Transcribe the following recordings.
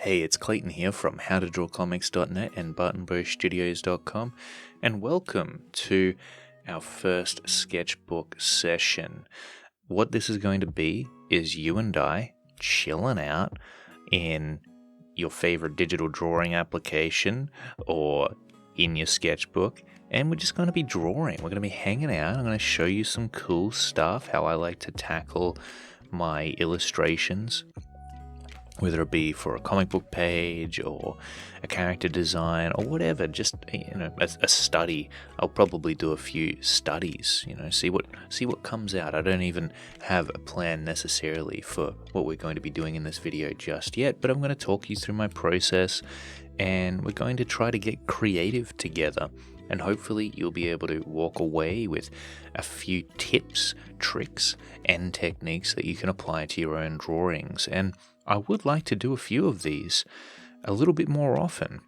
Hey, it's Clayton here from howtodrawcomics.net and buttonbowstudios.com, and welcome to our first sketchbook session. What this is going to be is you and I chilling out in your favorite digital drawing application or in your sketchbook, and we're just going to be drawing. We're going to be hanging out. I'm going to show you some cool stuff, how I like to tackle my illustrations, whether it be for a comic book page or a character design or whatever, just a study. I'll probably do a few studies, see what comes out. I don't even have a plan necessarily for what we're going to be doing in this video just yet, but I'm going to talk you through my process, and we're going to try to get creative together. And hopefully you'll be able to walk away with a few tips, tricks, and techniques that you can apply to your own drawings. And I would like to do a few of these a little bit more often,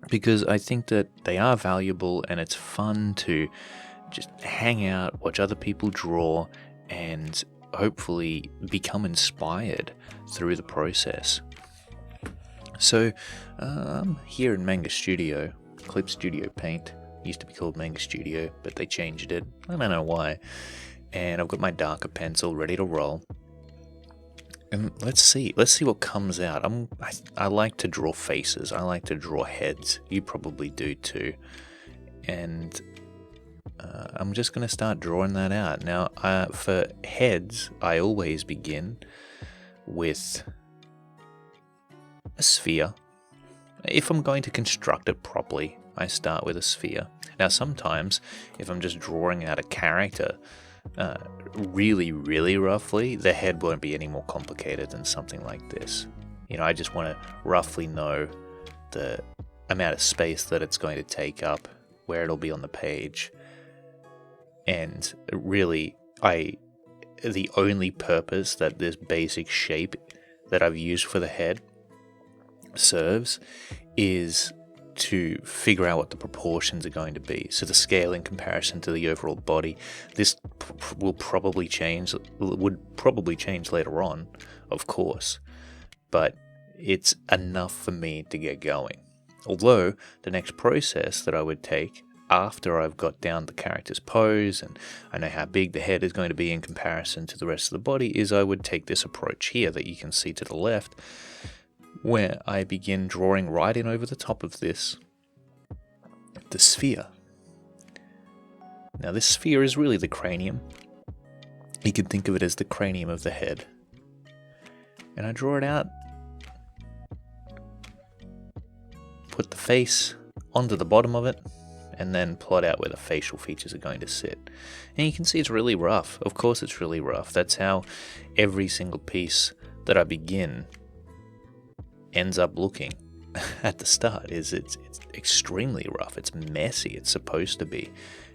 because I think that they are valuable and it's fun to just hang out, watch other people draw, and hopefully become inspired through the process. So I'm here in Manga Studio, Clip Studio Paint. Used to be called Manga Studio, but they changed it. I don't know why. And I've got my darker pencil ready to roll. And let's see what comes out. I like to draw faces. I like to draw heads. You probably do too. And I'm just going to start drawing that out. Now, for heads, I always begin with a sphere. If I'm going to construct it properly, I start with a sphere. Now, sometimes, if I'm just drawing out a character really, really roughly, the head won't be any more complicated than something like this. I just want to roughly know the amount of space that it's going to take up, where it'll be on the page. And really, the only purpose that this basic shape that I've used for the head serves is to figure out what the proportions are going to be. So the scale in comparison to the overall body. This would probably change later on, of course, but it's enough for me to get going. Although the next process that I would take after I've got down the character's pose and I know how big the head is going to be in comparison to the rest of the body is I would take this approach here that you can see to the left, where I begin drawing right in over the top of this, the sphere. Now this sphere is really the cranium. You can think of it as the cranium of the head. And I draw it out, put the face onto the bottom of it, and then plot out where the facial features are going to sit. And you can see it's really rough. Of course it's really rough. That's how every single piece that I begin ends up looking at the start. It's extremely rough. It's messy. It's supposed to be.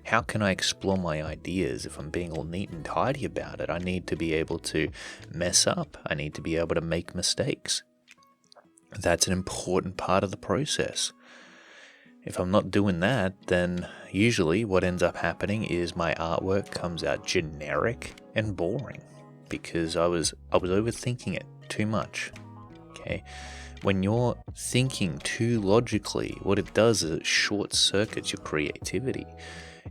How can I explore my ideas if I'm being all neat and tidy about it? I need to be able to mess up. I need to be able to make mistakes. That's an important part of the process. If I'm not doing that, then usually what ends up happening is my artwork comes out generic and boring because I was overthinking it too much. Okay? When you're thinking too logically, what it does is it short-circuits your creativity.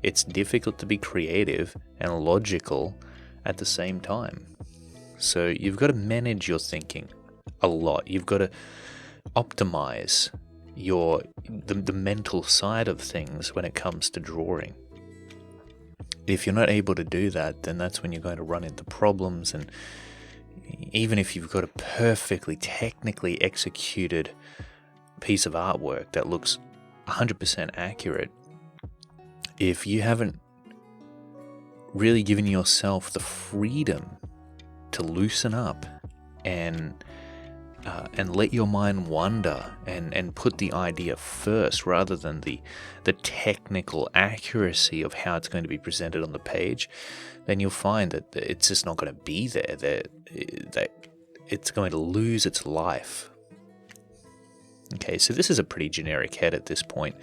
It's difficult to be creative and logical at the same time. So you've got to manage your thinking a lot. You've got to optimize the mental side of things when it comes to drawing. If you're not able to do that, then that's when you're going to run into problems. And even if you've got a perfectly technically executed piece of artwork that looks 100% accurate, if you haven't really given yourself the freedom to loosen up and let your mind wander and put the idea first rather than the technical accuracy of how it's going to be presented on the page, then you'll find that it's just not going to be there, that it's going to lose its life. Okay, so this is a pretty generic head at this point.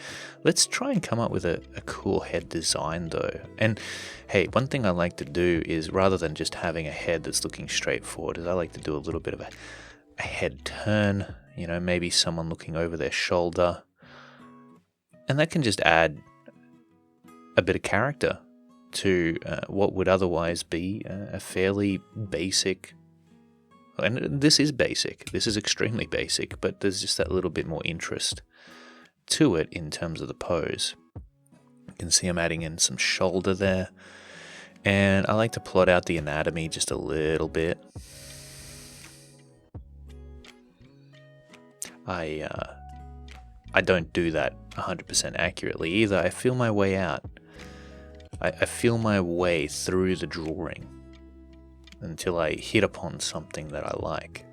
Let's try and come up with a cool head design though. And hey, one thing I like to do is, rather than just having a head that's looking straight forward, is I like to do a little bit of a head turn. maybe someone looking over their shoulder. And that can just add a bit of character to what would otherwise be a fairly basic, and this is basic, this is extremely basic, but there's just that little bit more interest to it in terms of the pose. You can see I'm adding in some shoulder there, and I like to plot out the anatomy just a little bit. I don't do that 100% accurately either. I feel my way out. I feel my way through the drawing until I hit upon something that I like.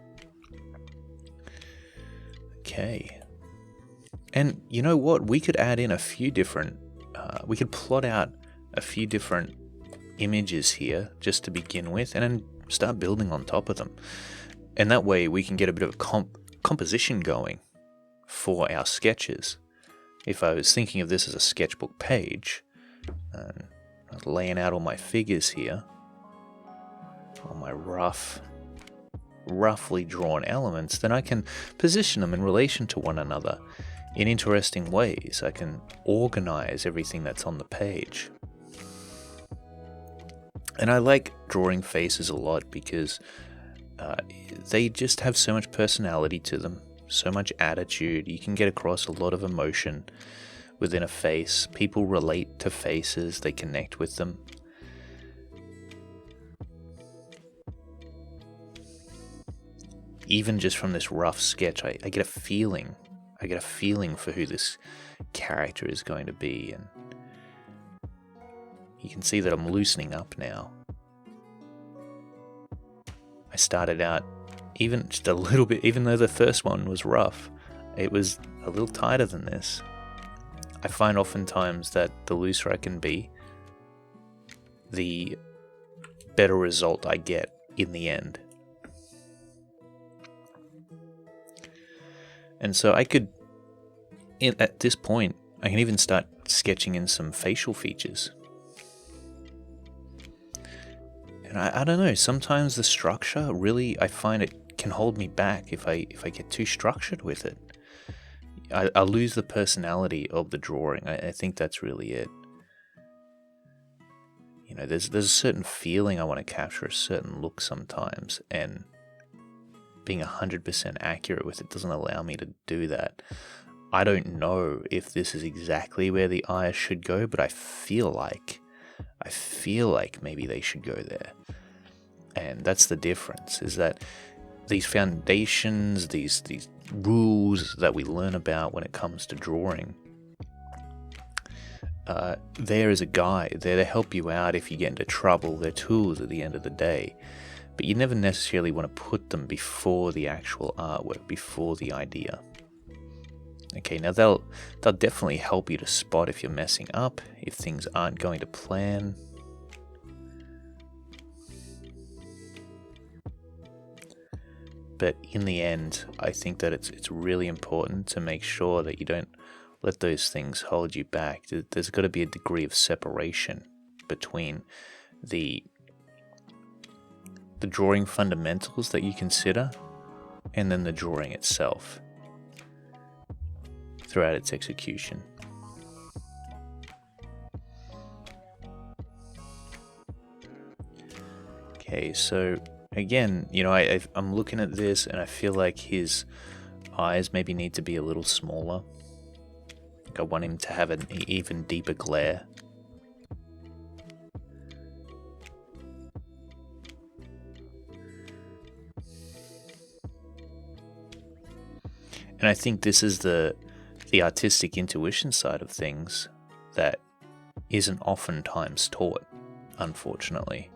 Okay. And you know what? We could add in a few different, we could plot out a few different images here just to begin with, and then start building on top of them. And that way we can get a bit of a composition going for our sketches. If I was thinking of this as a sketchbook page, and I was laying out all my figures here, all my roughly drawn elements, then I can position them in relation to one another in interesting ways. I can organize everything that's on the page. And I like drawing faces a lot because they just have so much personality to them, so much attitude. You can get across a lot of emotion within a face. People relate to faces, they connect with them. Even just from this rough sketch, I get a feeling. I get a feeling for who this character is going to be, and you can see that I'm loosening up now. I started out even just a little bit, even though the first one was rough, it was a little tighter than this. I find oftentimes that the looser I can be, the better result I get in the end. And so I could, at this point, I can even start sketching in some facial features. And I don't know, sometimes the structure really, I find it can hold me back if I get too structured with it. I lose the personality of the drawing. I think that's really it. There's a certain feeling I want to capture, a certain look sometimes, and being 100% accurate with it doesn't allow me to do that. I don't know if this is exactly where the eyes should go, but I feel like maybe they should go there. And that's the difference, is that these foundations, these rules that we learn about when it comes to drawing, there is a guide. They're to help you out if you get into trouble. They're tools at the end of the day. But you never necessarily want to put them before the actual artwork, before the idea. Okay, now they'll definitely help you to spot if you're messing up, if things aren't going to plan. But in the end, I think that it's really important to make sure that you don't let those things hold you back. There's got to be a degree of separation between the drawing fundamentals that you consider and then the drawing itself throughout its execution. Okay, so again, I'm looking at this and I feel like his eyes maybe need to be a little smaller. I want him to have an even deeper glare. And I think this is the artistic intuition side of things that isn't oftentimes taught, unfortunately.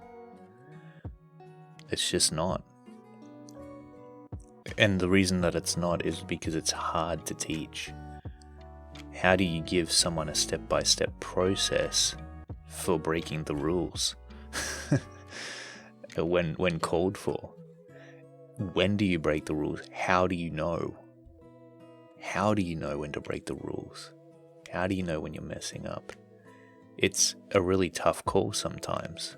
It's just not. And the reason that it's not is because it's hard to teach. How do you give someone a step-by-step process for breaking the rules when called for? When do you break the rules? How do you know? How do you know when to break the rules? How do you know when you're messing up? It's a really tough call sometimes,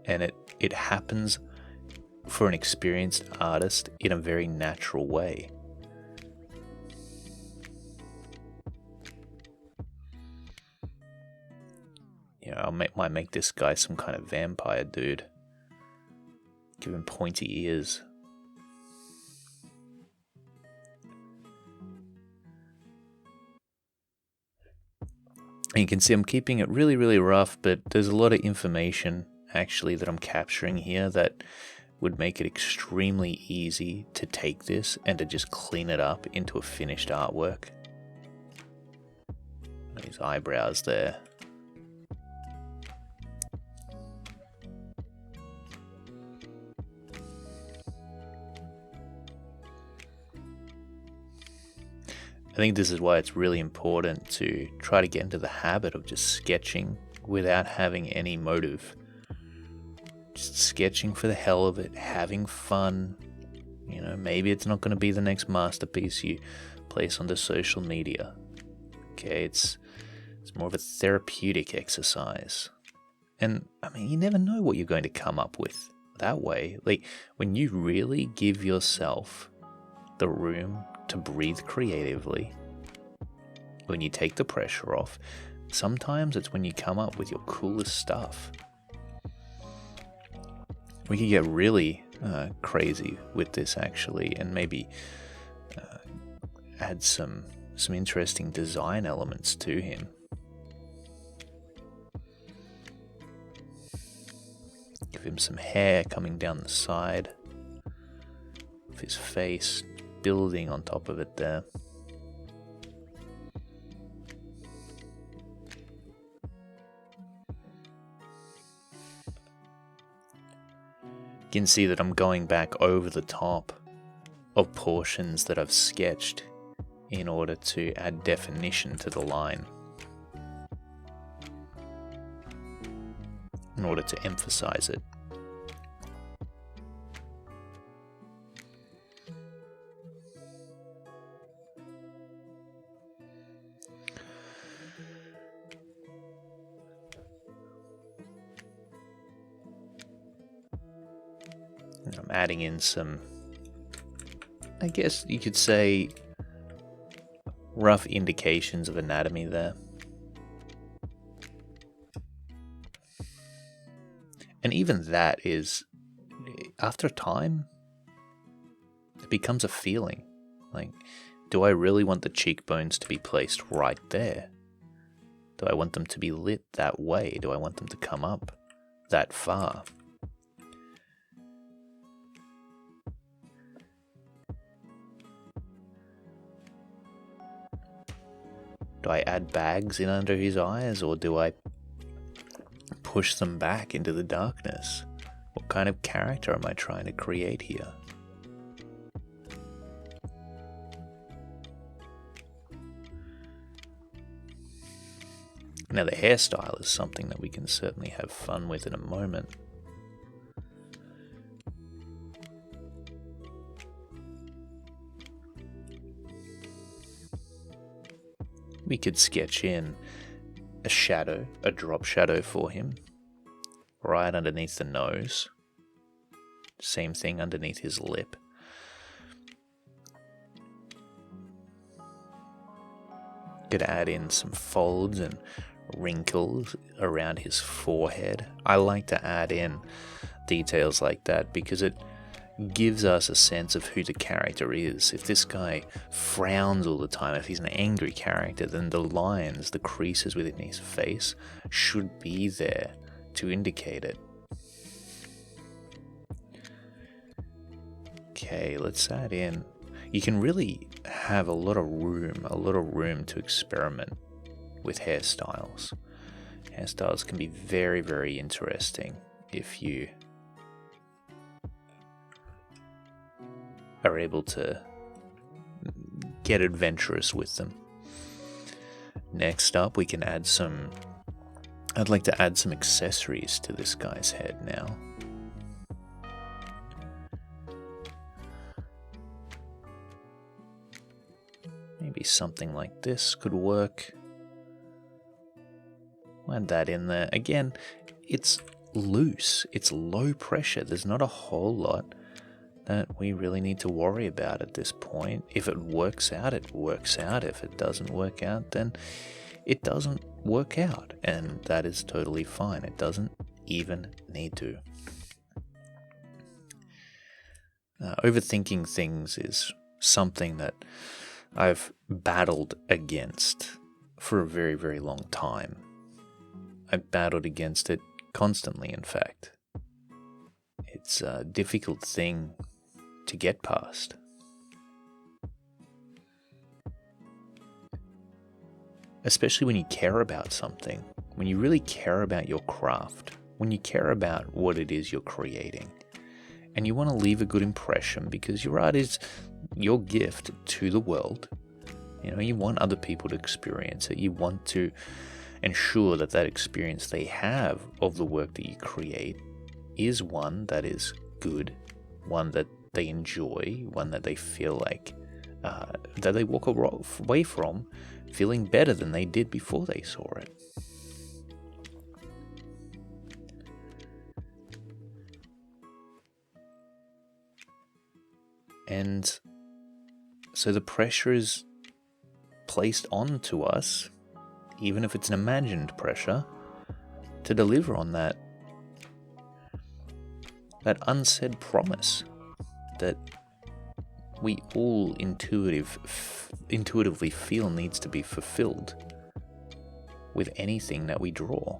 and it happens for an experienced artist in a very natural way. might make this guy some kind of vampire dude. Give him pointy ears. And you can see I'm keeping it really, really rough, but there's a lot of information actually that I'm capturing here that would make it extremely easy to take this and to just clean it up into a finished artwork. His eyebrows there. I think this is why it's really important to try to get into the habit of just sketching without having any motive. Just sketching for the hell of it, having fun. You know, maybe it's not going to be the next masterpiece you place onto social media. Okay, it's more of a therapeutic exercise. And, I mean, you never know what you're going to come up with that way. Like, when you really give yourself the room to breathe creatively, when you take the pressure off, sometimes it's when you come up with your coolest stuff. We could get really crazy with this actually, and maybe add some interesting design elements to him. Give him some hair coming down the side of his face, building on top of it there. You can see that I'm going back over the top of portions that I've sketched in order to add definition to the line, in order to emphasize it. And I'm adding in some, I guess you could say, rough indications of anatomy there. And even that is, after time, it becomes a feeling. Like, do I really want the cheekbones to be placed right there? Do I want them to be lit that way? Do I want them to come up that far? Do I add bags in under his eyes, or do I push them back into the darkness? What kind of character am I trying to create here? Now the hairstyle is something that we can certainly have fun with in a moment. We could sketch in a shadow, a drop shadow for him, right underneath the nose. Same thing underneath his lip. Could add in some folds and wrinkles around his forehead. I like to add in details like that because it gives us a sense of who the character is. If this guy frowns all the time, if he's an angry character, then the lines, the creases within his face should be there to indicate it. Okay, let's add in. You can really have a lot of room to experiment with hairstyles. Hairstyles can be very, very interesting if you are able to get adventurous with them. Next up, we can add I'd like to add some accessories to this guy's head now. Maybe something like this could work. Add that in there. Again, it's loose, it's low pressure. There's not a whole lot that we really need to worry about at this point. If it works out, it works out. If it doesn't work out, then it doesn't work out, and that is totally fine. It doesn't even need to. Overthinking things is something that I've battled against for a very, very long time. I've battled against it constantly, in fact. It's a difficult thing to get past. Especially when you care about something, when you really care about your craft, when you care about what it is you're creating, and you want to leave a good impression because your art is your gift to the world. You want other people to experience it. You want to ensure that that experience they have of the work that you create is one that is good, one that they enjoy, one that they feel like that they walk away from feeling better than they did before they saw it. And so the pressure is placed onto us, even if it's an imagined pressure, to deliver on that unsaid promise that we all intuitively feel needs to be fulfilled with anything that we draw.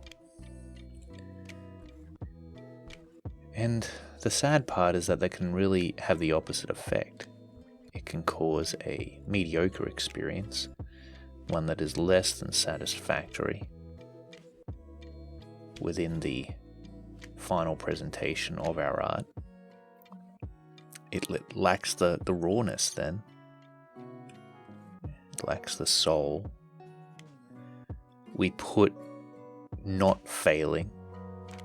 And the sad part is that can really have the opposite effect. It can cause a mediocre experience, one that is less than satisfactory within the final presentation of our art. It lacks the rawness then. It lacks the soul. We put not failing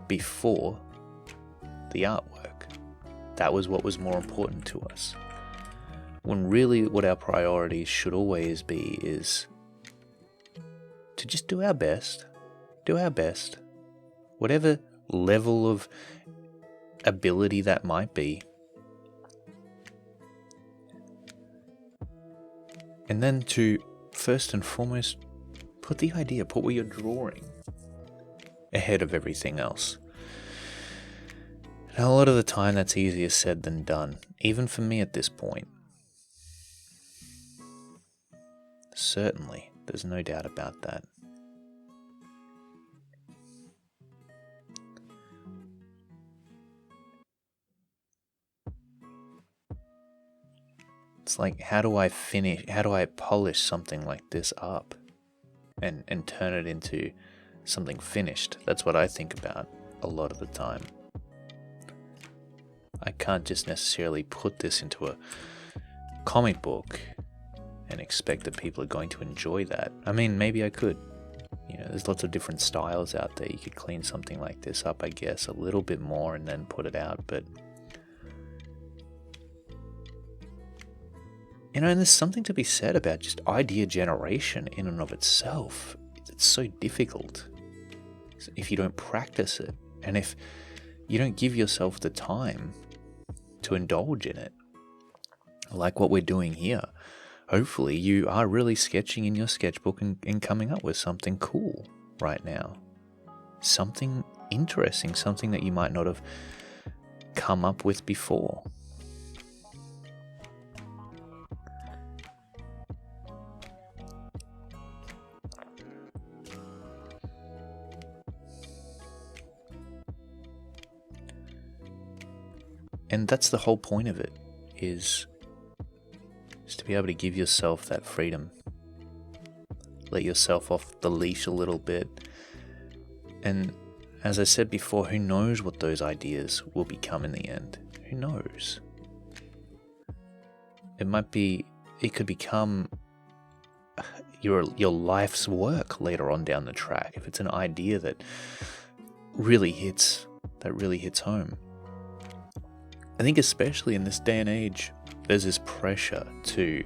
before the artwork. That was what was more important to us. When really what our priorities should always be is to just do our best. Do our best. Whatever level of ability that might be. And then to, first and foremost, put what you're drawing ahead of everything else. And a lot of the time that's easier said than done, even for me at this point. Certainly, there's no doubt about that. It's like, how do I polish something like this up and turn it into something finished? That's what I think about a lot of the time. I can't just necessarily put this into a comic book and expect that people are going to enjoy that. I mean, maybe I could. There's lots of different styles out there. You could clean something like this up, I guess, a little bit more and then put it out, but and there's something to be said about just idea generation in and of itself. It's so difficult if you don't practice it, and if you don't give yourself the time to indulge in it, like what we're doing here. Hopefully you are really sketching in your sketchbook and coming up with something cool right now. Something interesting, something that you might not have come up with before. And that's the whole point of it, is to be able to give yourself that freedom. Let yourself off the leash a little bit. And as I said before, who knows what those ideas will become in the end? Who knows? It could become your life's work later on down the track, if it's an idea that really hits home. I think especially in this day and age, there's this pressure to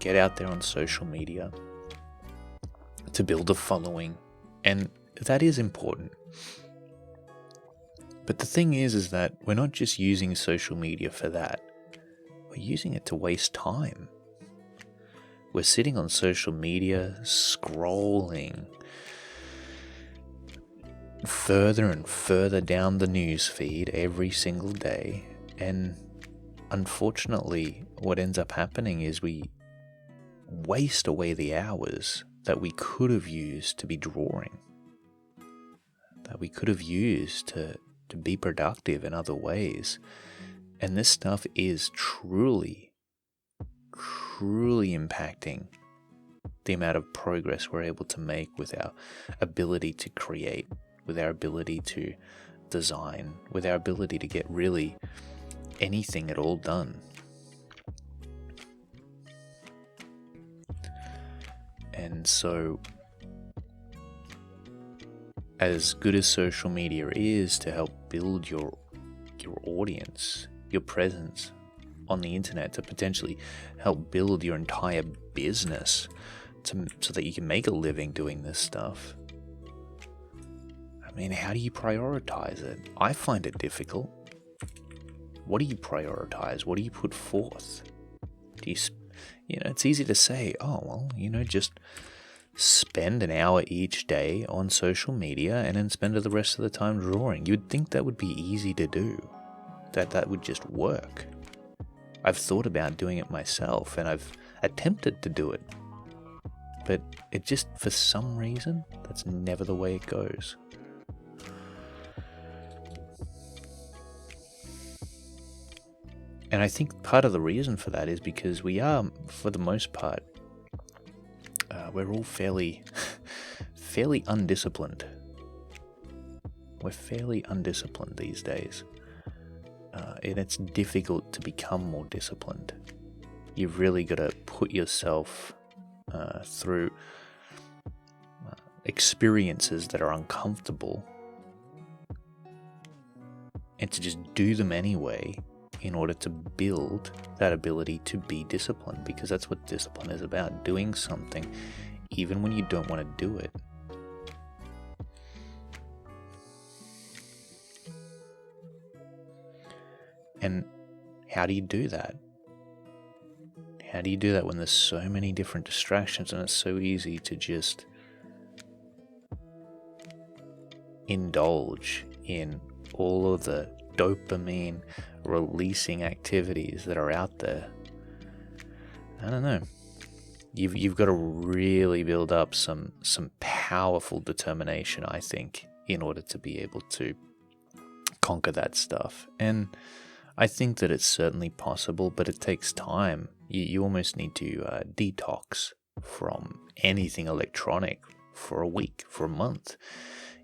get out there on social media, to build a following, and that is important. But the thing is that we're not just using social media for that. We're using it to waste time. We're sitting on social media, scrolling further and further down the news feed every single day, and unfortunately what ends up happening is we waste away the hours that we could have used to be drawing, that we could have used to be productive in other ways. And this stuff is truly impacting the amount of progress we're able to make with our ability to create, with our ability to design, with our ability to get really anything at all done. And so, as good as social media is to help build your audience, your presence on the internet, to potentially help build your entire business so that you can make a living doing this stuff, I mean, how do you prioritize it? I find it difficult. What do you prioritize? What do you put forth? Do you, it's easy to say, oh, well, just spend an hour each day on social media and then spend the rest of the time drawing. You'd think that would be easy to do, that would just work. I've thought about doing it myself, and I've attempted to do it, but it just, for some reason, that's never the way it goes. And I think part of the reason for that is because we are, for the most part, we're all fairly undisciplined. We're fairly undisciplined these days. And it's difficult to become more disciplined. You've really got to put yourself through experiences that are uncomfortable, and to just do them anyway in order to build that ability to be disciplined, because that's what discipline is about, doing something even when you don't want to do it. And how do you do that? How do you do that when there's so many different distractions and it's so easy to just indulge in all of the dopamine releasing activities that are out there? I don't know. You've got to really build up some powerful determination, I think, in order to be able to conquer that stuff. And I think that it's certainly possible, but it takes time. You almost need to detox from anything electronic for a week, for a month,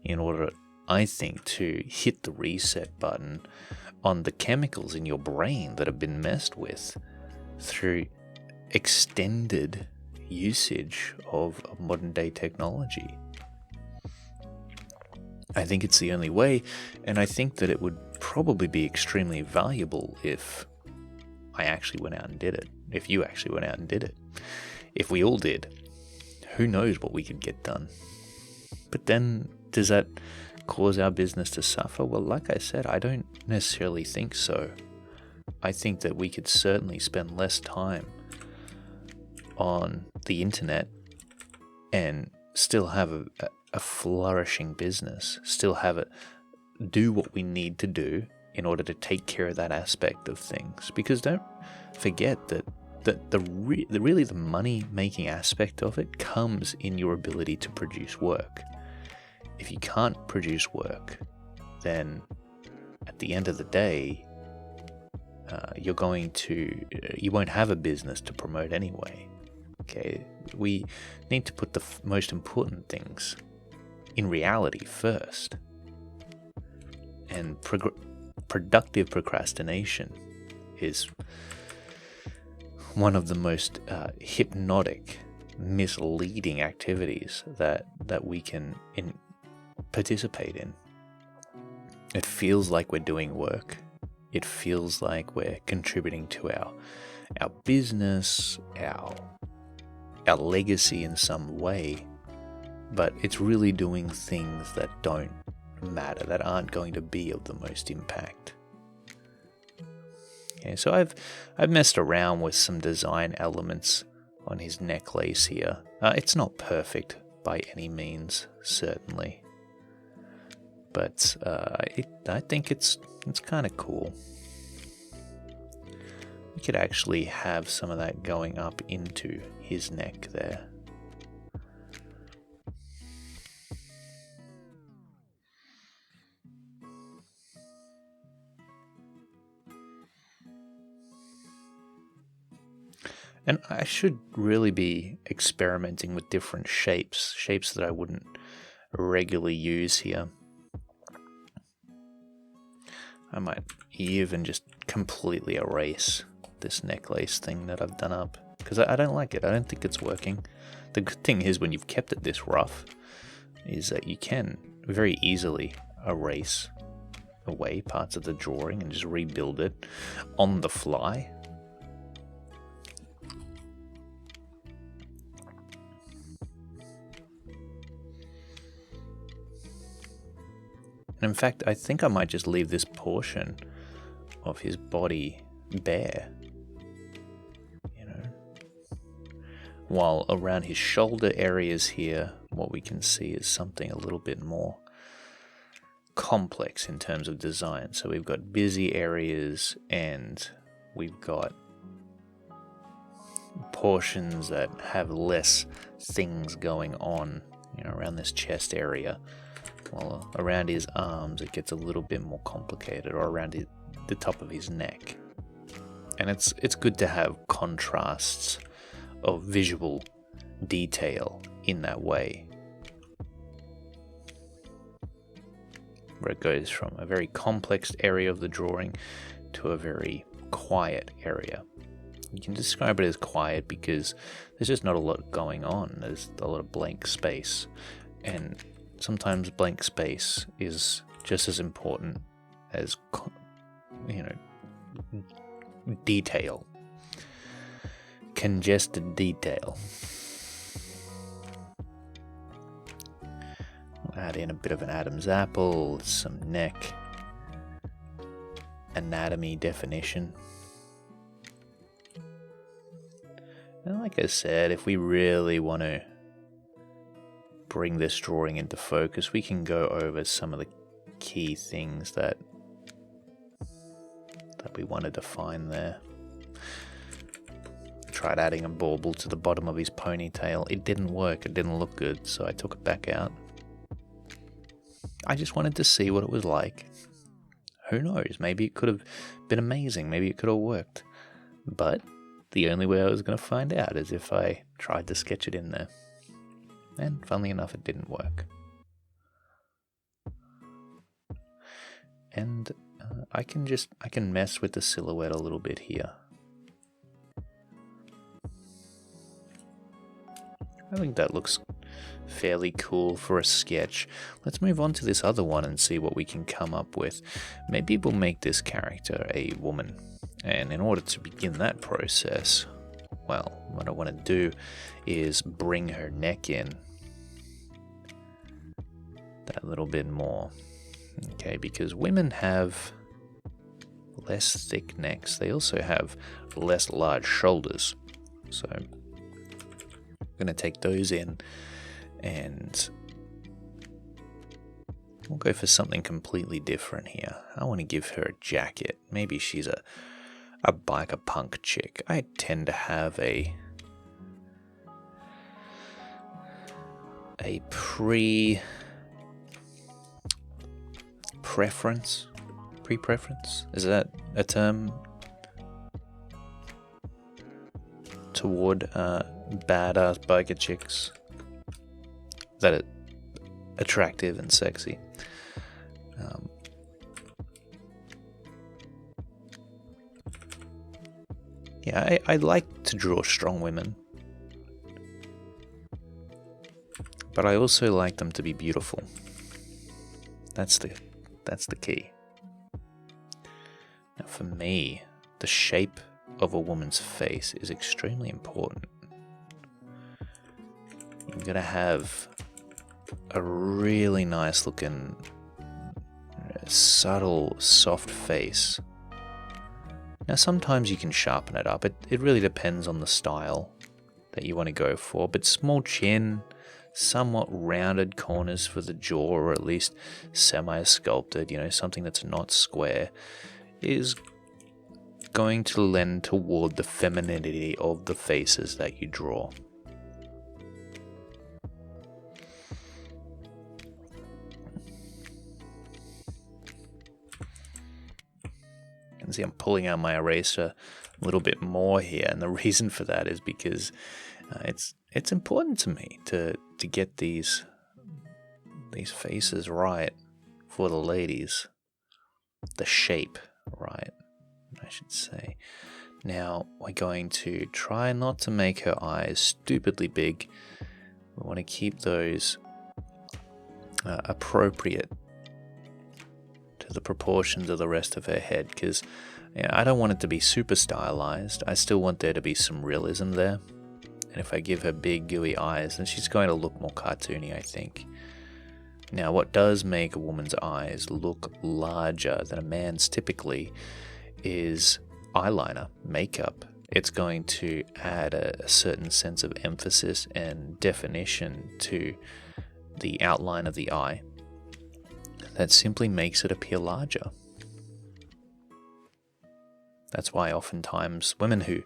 in order, I think, to hit the reset button on the chemicals in your brain that have been messed with through extended usage of modern day technology. I think it's the only way, and I think that it would probably be extremely valuable if I actually went out and did it, if you actually went out and did it. If we all did, who knows what we could get done. But then, does that cause our business to suffer? Well, like I said, I don't necessarily think so. I think that we could certainly spend less time on the internet and still have a flourishing business, still have it do what we need to do in order to take care of that aspect of things. Because don't forget that really the money making aspect of it comes in your ability to produce work. If you can't produce work, then at the end of the day, you won't have a business to promote anyway. Okay, we need to put the most important things in reality first. And productive procrastination is one of the most hypnotic, misleading activities that we can participate in. It feels like we're doing work. It feels like we're contributing to our business, our legacy in some way, but it's really doing things that don't matter, that aren't going to be of the most impact. Okay, so I've messed around with some design elements on his necklace here. It's not perfect by any means, certainly, but I think it's kind of cool. We could actually have some of that going up into his neck there. And I should really be experimenting with different shapes that I wouldn't regularly use here. I might even just completely erase this necklace thing that I've done up, because I don't like it. I don't think it's working. The good thing is, when you've kept it this rough, is that you can very easily erase away parts of the drawing and just rebuild it on the fly. And in fact, I think I might just leave this portion of his body bare, you know. While around his shoulder areas here, what we can see is something a little bit more complex in terms of design. So we've got busy areas and we've got portions that have less things going on, you know, around this chest area. While around his arms it gets a little bit more complicated, or around the top of his neck. And it's good to have contrasts of visual detail in that way, where it goes from a very complex area of the drawing to a very quiet area. You can describe it as quiet because there's just not a lot going on. There's a lot of blank space, and sometimes blank space is just as important as, you know, detail. Congested detail. We'll add in a bit of an Adam's apple, some neck anatomy definition. And like I said, if we really want to bring this drawing into focus, we can go over some of the key things that we want to define there. I tried adding a bauble to the bottom of his ponytail. It didn't work. It didn't look good, so I took it back out. I just wanted to see what it was like. Who knows? Maybe it could have been amazing. Maybe it could have worked. But the only way I was going to find out is if I tried to sketch it in there. And funnily enough, it didn't work. And I can mess with the silhouette a little bit here. I think that looks fairly cool for a sketch. Let's move on to this other one and see what we can come up with. Maybe we'll make this character a woman. And in order to begin that process, well, what I want to do is bring her neck in that little bit more. Okay, because women have less thick necks. They also have less large shoulders. So I'm going to take those in and we'll go for something completely different here. I want to give her a jacket. Maybe she's a biker punk chick. I tend to have a preference? Is that a term? Toward badass biker chicks that are attractive and sexy. Yeah, I like to draw strong women, but I also like them to be beautiful. That's the key. Now for me, the shape of a woman's face is extremely important. You've got to have a really nice looking, subtle, soft face. Now sometimes you can sharpen it up. It really depends on the style that you want to go for, but small chin, somewhat rounded corners for the jaw, or at least semi-sculpted, something that's not square, is going to lend toward the femininity of the faces that you draw. You can see I'm pulling out my eraser a little bit more here, and the reason for that is because it's important to me to get these faces right for the ladies, the shape right, I should say. Now we're going to try not to make her eyes stupidly big. We want to keep those appropriate to the proportions of the rest of her head, because I don't want it to be super stylized. I still want there to be some realism there. And if I give her big gooey eyes, then she's going to look more cartoony, I think. Now, what does make a woman's eyes look larger than a man's typically is eyeliner, makeup. It's going to add a certain sense of emphasis and definition to the outline of the eye that simply makes it appear larger. That's why oftentimes women who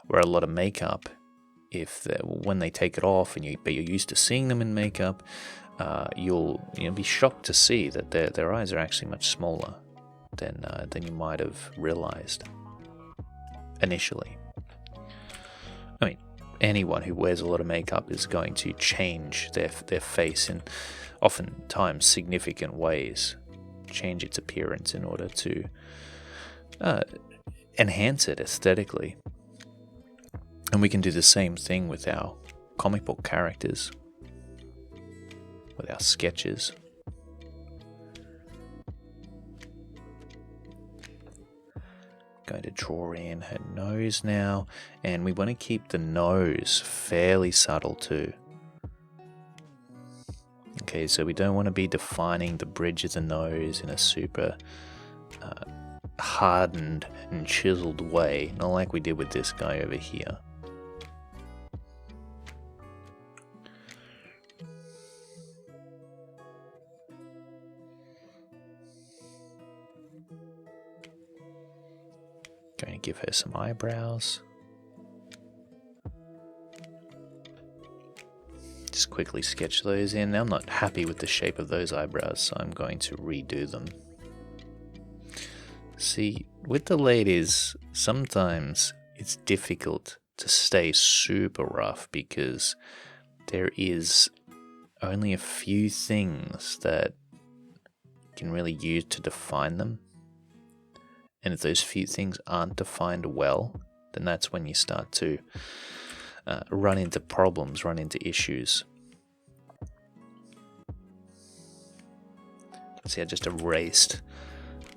wear a lot of makeup, when they take it off but you're used to seeing them in makeup, you'll be shocked to see that their eyes are actually much smaller than you might have realized initially. I mean, anyone who wears a lot of makeup is going to change their face in oftentimes significant ways, change its appearance in order to enhance it aesthetically. And we can do the same thing with our comic book characters, with our sketches. Going to draw in her nose now, and we want to keep the nose fairly subtle too. Okay, so we don't want to be defining the bridge of the nose in a super hardened and chiseled way, not like we did with this guy over here. Going to give her some eyebrows. Just quickly sketch those in. Now I'm not happy with the shape of those eyebrows, so I'm going to redo them. See, with the ladies, sometimes it's difficult to stay super rough because there is only a few things that you can really use to define them. And if those few things aren't defined well, then that's when you start to run into problems, run into issues. See, I just erased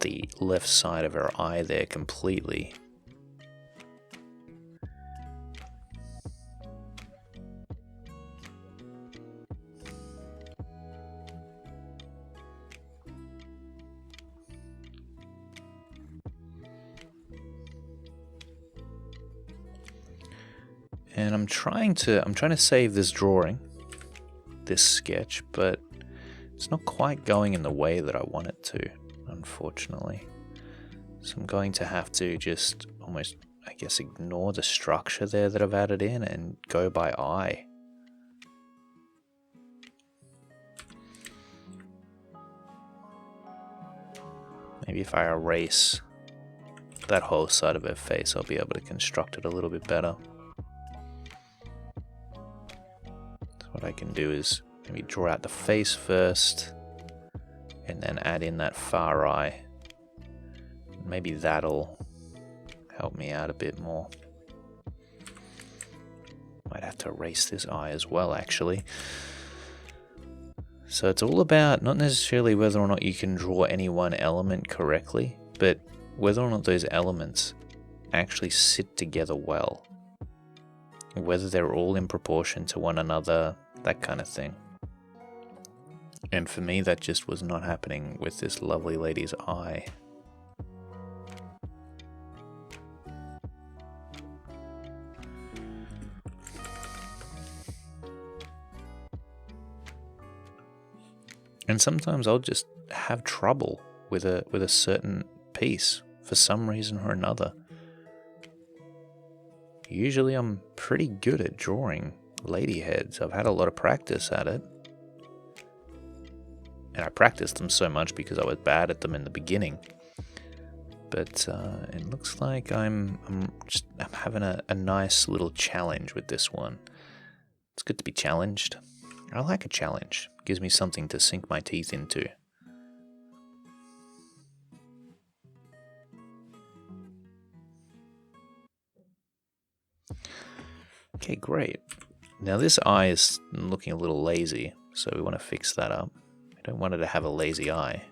the left side of her eye there completely. And I'm trying to save this drawing, this sketch, but it's not quite going in the way that I want it to, unfortunately. So I'm going to have to just almost, I guess, ignore the structure there that I've added in and go by eye. Maybe if I erase that whole side of her face, I'll be able to construct it a little bit better. So what I can do is maybe draw out the face first, and then add in that far eye. Maybe that'll help me out a bit more. Might have to erase this eye as well, actually. So it's all about not necessarily whether or not you can draw any one element correctly, but whether or not those elements actually sit together well. Whether they're all in proportion to one another, that kind of thing. And for me, that just was not happening with this lovely lady's eye. And sometimes I'll just have trouble with a certain piece for some reason or another. Usually I'm pretty good at drawing lady heads. I've had a lot of practice at it. And I practiced them so much because I was bad at them in the beginning. But it looks like I'm having a nice little challenge with this one. It's good to be challenged. I like a challenge. It gives me something to sink my teeth into. Okay, great. Now this eye is looking a little lazy, so we want to fix that up. I don't want it to have a lazy eye.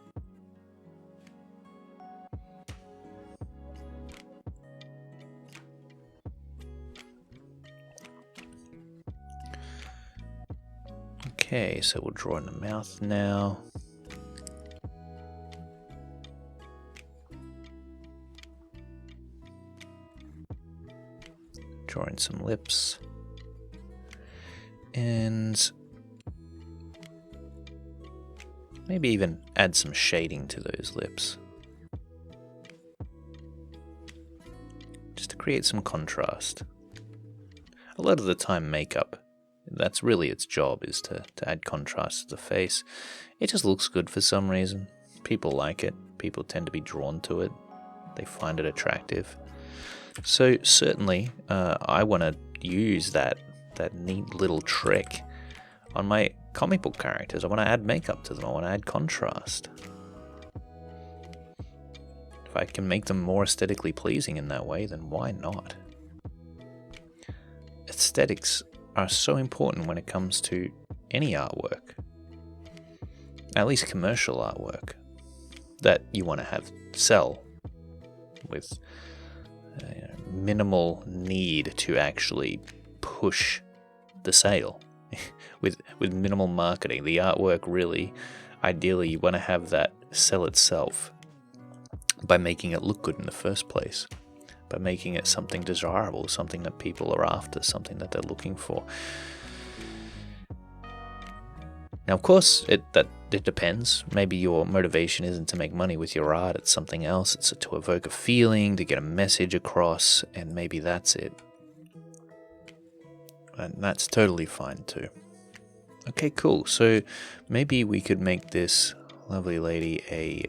Okay, so we'll draw in the mouth now. Draw in some lips. And maybe even add some shading to those lips. Just to create some contrast. A lot of the time makeup, that's really its job, is to add contrast to the face. It just looks good for some reason. People like it. People tend to be drawn to it. They find it attractive. So certainly, I want to use that neat little trick on my comic book characters. I want to add makeup to them. I want to add contrast. If I can make them more aesthetically pleasing in that way, then why not? Aesthetics are so important when it comes to any artwork, at least commercial artwork, that you want to have sell with minimal need to actually push the sale. with minimal marketing. The artwork really, ideally, you want to have that sell itself by making it look good in the first place, by making it something desirable, something that people are after, something that they're looking for. Now, of course, it depends. Maybe your motivation isn't to make money with your art, it's something else. It's to evoke a feeling, to get a message across, and maybe that's it. And that's totally fine too. Okay, cool. So maybe we could make this lovely lady a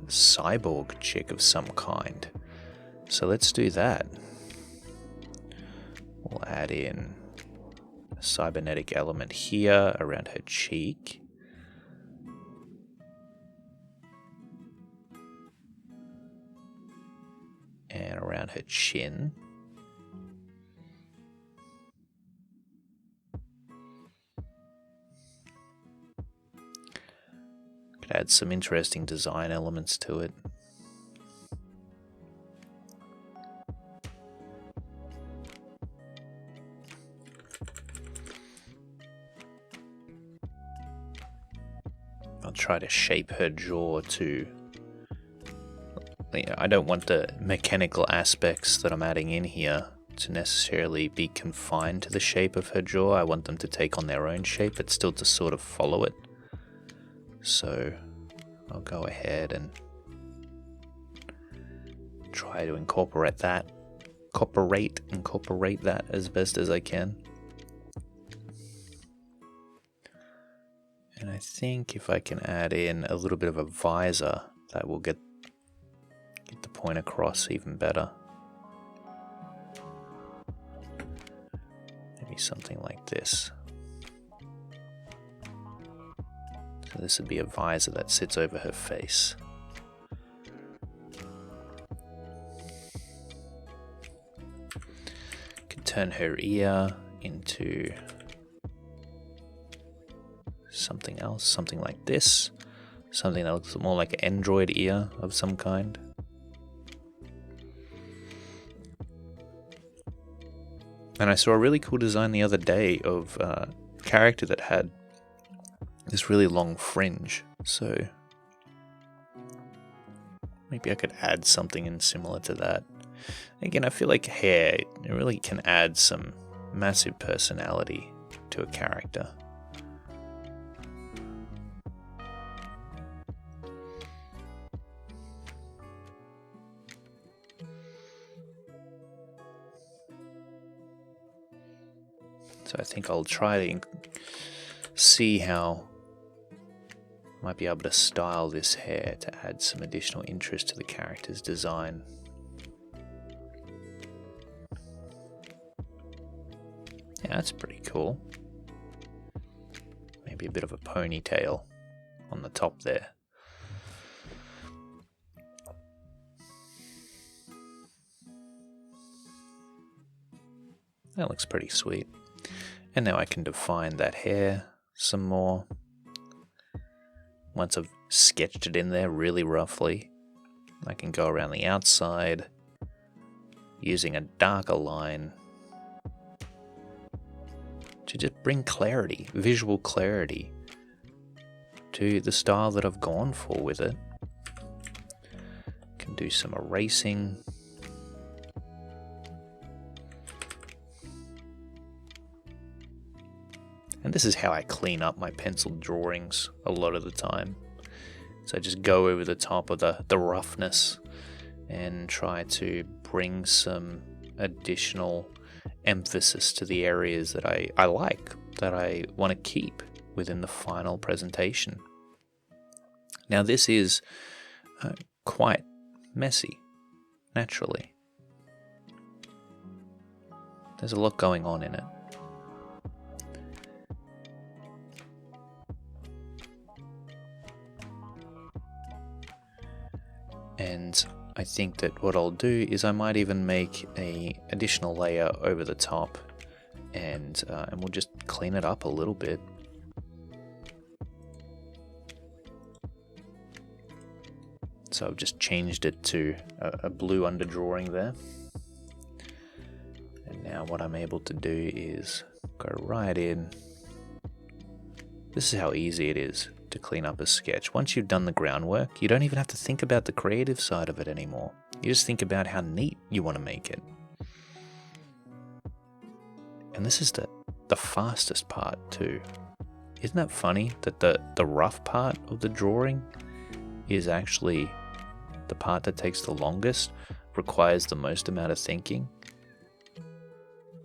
cyborg chick of some kind. So let's do that. We'll add in a cybernetic element here around her cheek. And around her chin. Could add some interesting design elements to it. I'll try to shape her jaw to... I don't want the mechanical aspects that I'm adding in here to necessarily be confined to the shape of her jaw. I want them to take on their own shape, but still to sort of follow it. So I'll go ahead and try to incorporate that as best as I can. And I think if I can add in a little bit of a visor, that will get the point across even better. Maybe something like this. So this would be a visor that sits over her face. Could turn her ear into something else, something like this. Something that looks more like an android ear of some kind. And I saw a really cool design the other day of a character that had this really long fringe. So maybe I could add something in similar to that. Again, I feel like hair, it really can add some massive personality to a character. So I think I'll try to see how I might be able to style this hair to add some additional interest to the character's design. Yeah, that's pretty cool. Maybe a bit of a ponytail on the top there. That looks pretty sweet. And now I can define that hair some more. Once I've sketched it in there really roughly, I can go around the outside using a darker line to just bring clarity, visual clarity to the style that I've gone for with it. Can do some erasing. And this is how I clean up my pencil drawings a lot of the time. So I just go over the top of the roughness and try to bring some additional emphasis to the areas that I like, that I want to keep within the final presentation. Now this is quite messy, naturally. There's a lot going on in it. And I think that what I'll do is I might even make an additional layer over the top, and we'll just clean it up a little bit. So I've just changed it to a blue underdrawing there. And now what I'm able to do is go right in. This is how easy it is to clean up a sketch. Once you've done the groundwork, you don't even have to think about the creative side of it anymore. You just think about how neat you want to make it. And this is the fastest part too. Isn't that funny that the rough part of the drawing is actually the part that takes the longest, requires the most amount of thinking,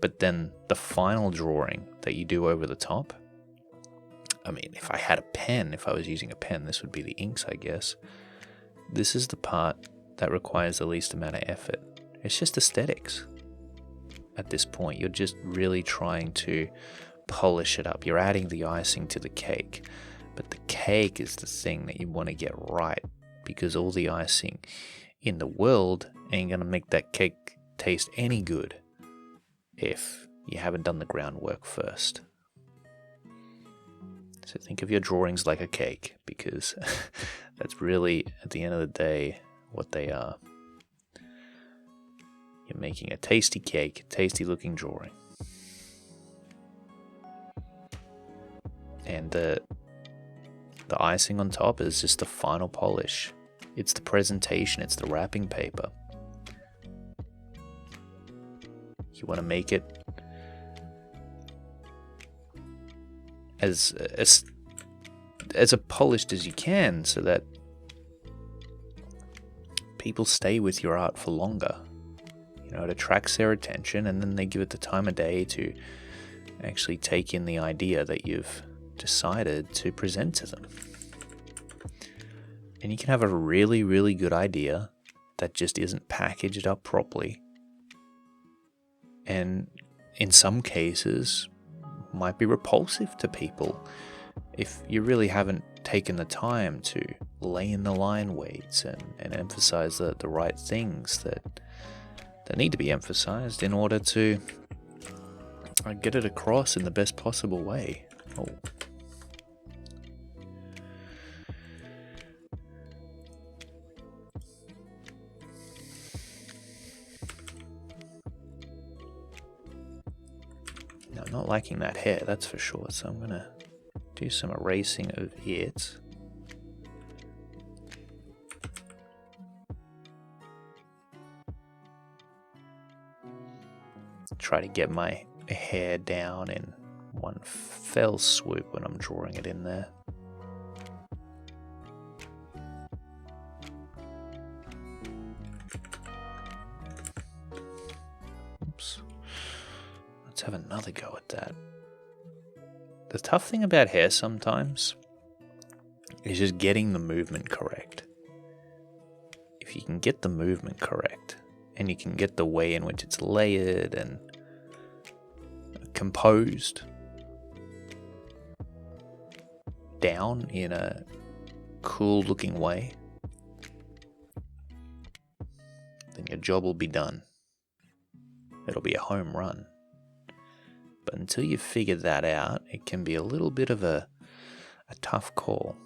but then the final drawing that you do over the top, I mean, if I had a pen, if I was using a pen, this would be the inks, I guess. This is the part that requires the least amount of effort. It's just aesthetics. At this point, you're just really trying to polish it up. You're adding the icing to the cake. But the cake is the thing that you want to get right, because all the icing in the world ain't going to make that cake taste any good if you haven't done the groundwork first. So think of your drawings like a cake, because that's really, at the end of the day, what they are. You're making a tasty cake, tasty looking drawing. And the icing on top is just the final polish. It's the presentation, it's the wrapping paper. You want to make it as polished as you can, so that people stay with your art for longer. You know, it attracts their attention, and then they give it the time of day to actually take in the idea that you've decided to present to them. And you can have a really, really good idea that just isn't packaged up properly, and in some cases might be repulsive to people if you really haven't taken the time to lay in the line weights and emphasize the right things that need to be emphasized in order to get it across in the best possible way. Oh. Now, I'm not liking that hair, that's for sure, so I'm going to do some erasing of it. Try to get my hair down in one fell swoop when I'm drawing it in there. Oops. Let's have another go at that. The tough thing about hair sometimes is just getting the movement correct. If you can get the movement correct, and you can get the way in which it's layered and composed down in a cool looking way, then your job will be done. It'll be a home run. But until you figure that out, it can be a little bit of a tough call.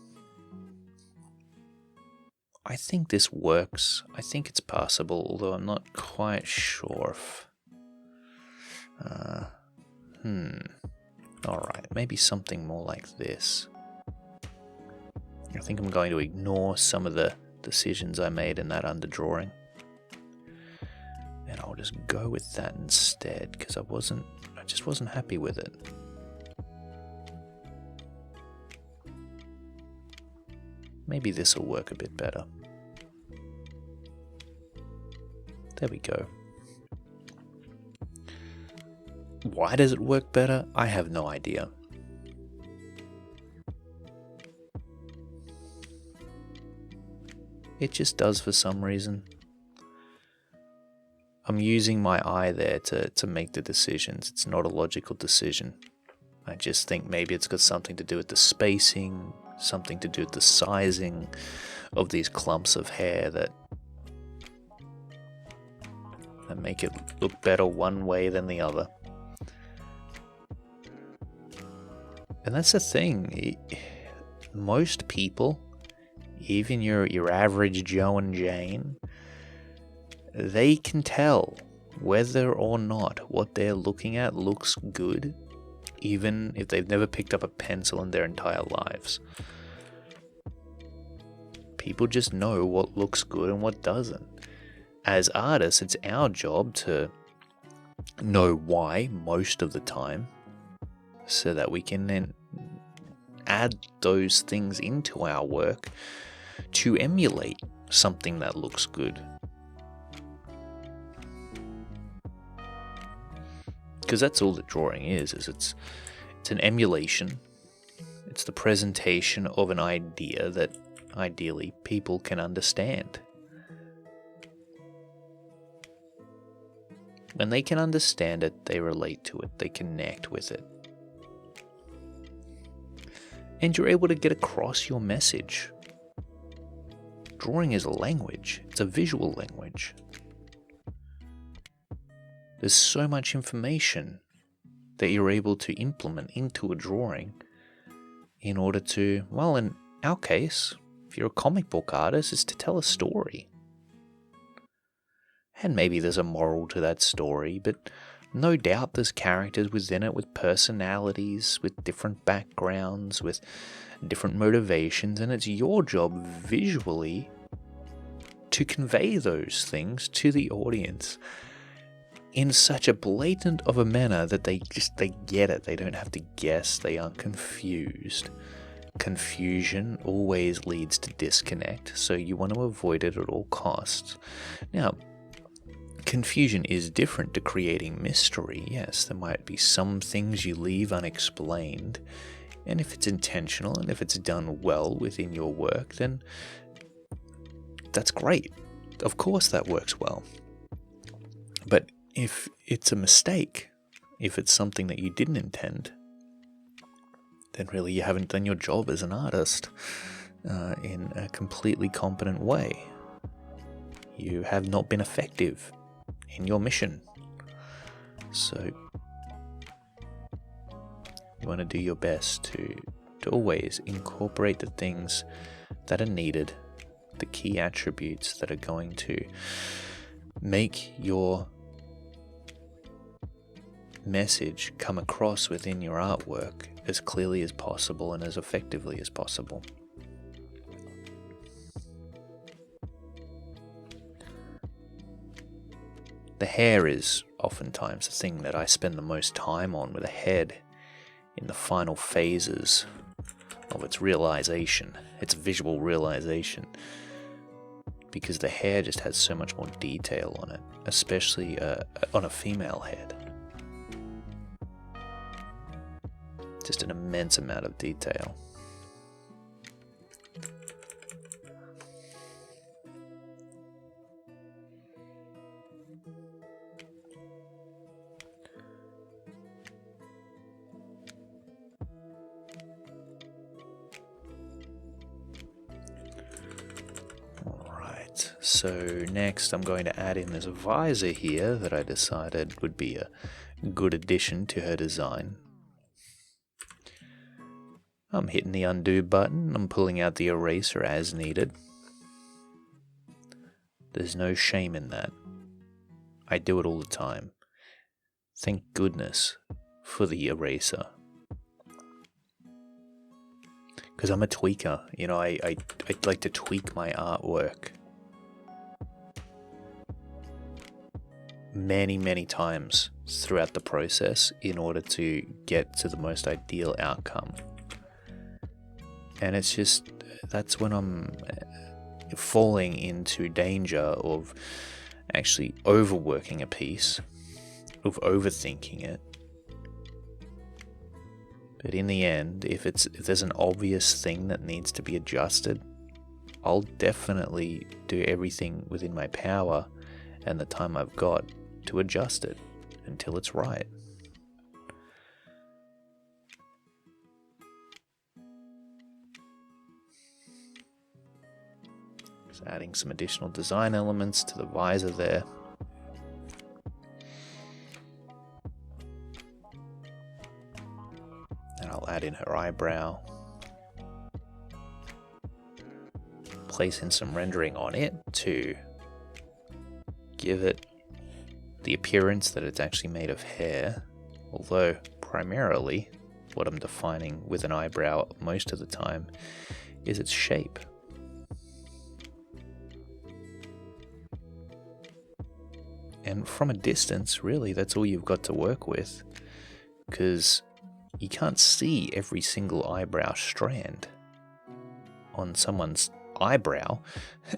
I think this works. I think it's passable, although I'm not quite sure if... Alright, maybe something more like this. I think I'm going to ignore some of the decisions I made in that underdrawing. And I'll just go with that instead, because I just wasn't happy with it. Maybe this will work a bit better. There we go. Why does it work better? I have no idea. It just does for some reason. I'm using my eye there to make the decisions. It's not a logical decision. I just think maybe it's got something to do with the spacing, something to do with the sizing of these clumps of hair that make it look better one way than the other. And that's the thing. Most people, even your average Joe and Jane, they can tell whether or not what they're looking at looks good, even if they've never picked up a pencil in their entire lives. People just know what looks good and what doesn't. As artists, it's our job to know why most of the time, so that we can then add those things into our work to emulate something that looks good. Because that's all that drawing is it's an emulation. It's the presentation of an idea that ideally people can understand. When they can understand it, they relate to it, they connect with it. And you're able to get across your message. Drawing is a language, it's a visual language. There's so much information that you're able to implement into a drawing in order to, well, in our case, if you're a comic book artist, it's to tell a story. And maybe there's a moral to that story, but no doubt there's characters within it with personalities, with different backgrounds, with different motivations, and it's your job visually to convey those things to the audience in such a blatant of a manner that they get it. They don't have to guess. They aren't confused. Confusion always leads to disconnect, so you want to avoid it at all costs. Now, confusion is different to creating mystery. Yes, there might be some things you leave unexplained, and if it's intentional and if it's done well within your work, then that's great. Of course that works well. But if it's a mistake, if it's something that you didn't intend, then really you haven't done your job as an artist in a completely competent way. You have not been effective in your mission. So you want to do your best to always incorporate the things that are needed, the key attributes that are going to make your message come across within your artwork as clearly as possible and as effectively as possible. The hair is oftentimes the thing that I spend the most time on with a head in the final phases of its realization, its visual realization, because the hair just has so much more detail on it, especially on a female head. Just an immense amount of detail. So next I'm going to add in this visor here that I decided would be a good addition to her design. I'm hitting the undo button, I'm pulling out the eraser as needed. There's no shame in that. I do it all the time. Thank goodness for the eraser. Because I'm a tweaker, you know, I like to tweak my artwork. Many times throughout the process in order to get to the most ideal outcome. And it's just, that's when I'm falling into danger of actually overworking a piece, of overthinking it. But in the end, if there's an obvious thing that needs to be adjusted, I'll definitely do everything within my power and the time I've got to adjust it until it's right. Just adding some additional design elements to the visor there. And I'll add in her eyebrow. Place in some rendering on it to give it the appearance that it's actually made of hair, although primarily what I'm defining with an eyebrow most of the time is its shape. And from a distance, really, that's all you've got to work with, because you can't see every single eyebrow strand on someone's eyebrow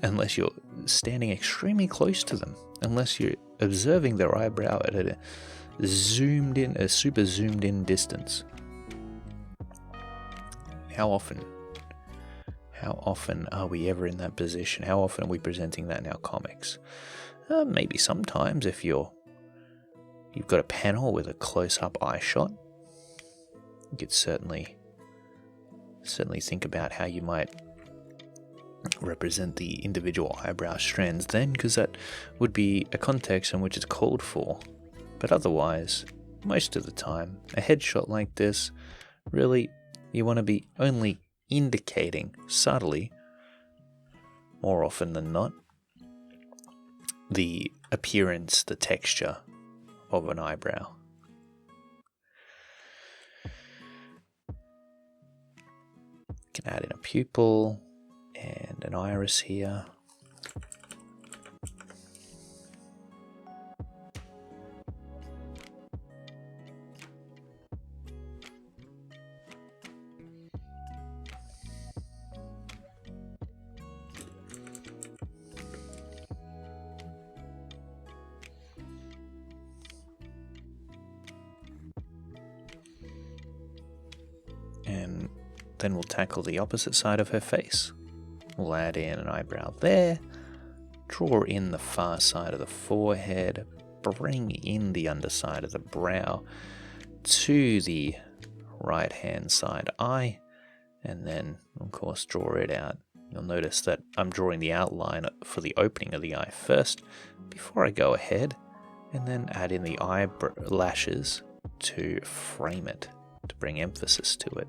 unless you're standing extremely close to them, unless you're observing their eyebrow at a super zoomed in distance. How often are we ever in that position? How often are we presenting that in our comics? Maybe sometimes if you've got a panel with a close-up eye shot, you could certainly think about how you might represent the individual eyebrow strands then, because that would be a context in which it's called for. But otherwise, most of the time, a headshot like this, really, you want to be only indicating subtly, more often than not, the appearance, the texture of an eyebrow. You can add in a pupil and an iris here. And then we'll tackle the opposite side of her face. We'll add in an eyebrow there, draw in the far side of the forehead, bring in the underside of the brow to the right hand side eye, and then of course draw it out. You'll notice that I'm drawing the outline for the opening of the eye first before I go ahead and then add in the eyelashes to frame it, to bring emphasis to it.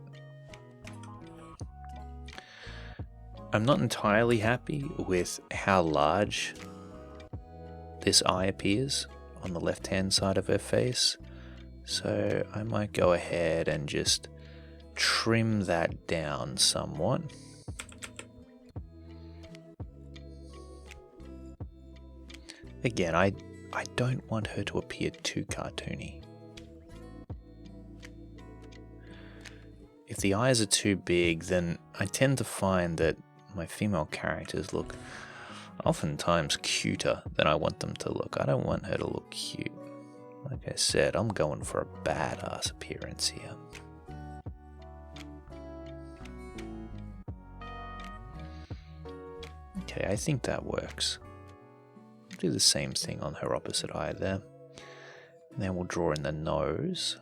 I'm not entirely happy with how large this eye appears on the left-hand side of her face, so I might go ahead and just trim that down somewhat. Again, I don't want her to appear too cartoony. If the eyes are too big, then I tend to find that my female characters look oftentimes cuter than I want them to look. I don't want her to look cute. Like I said, I'm going for a badass appearance here. Okay, I think that works. Do the same thing on her opposite eye there. And then we'll draw in the nose.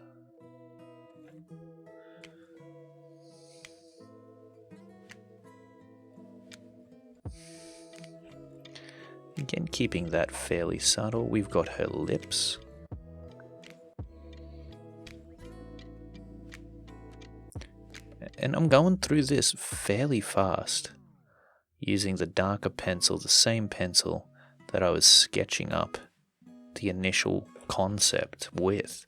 Again, keeping that fairly subtle. We've got her lips. And I'm going through this fairly fast, using the darker pencil, the same pencil that I was sketching up the initial concept with.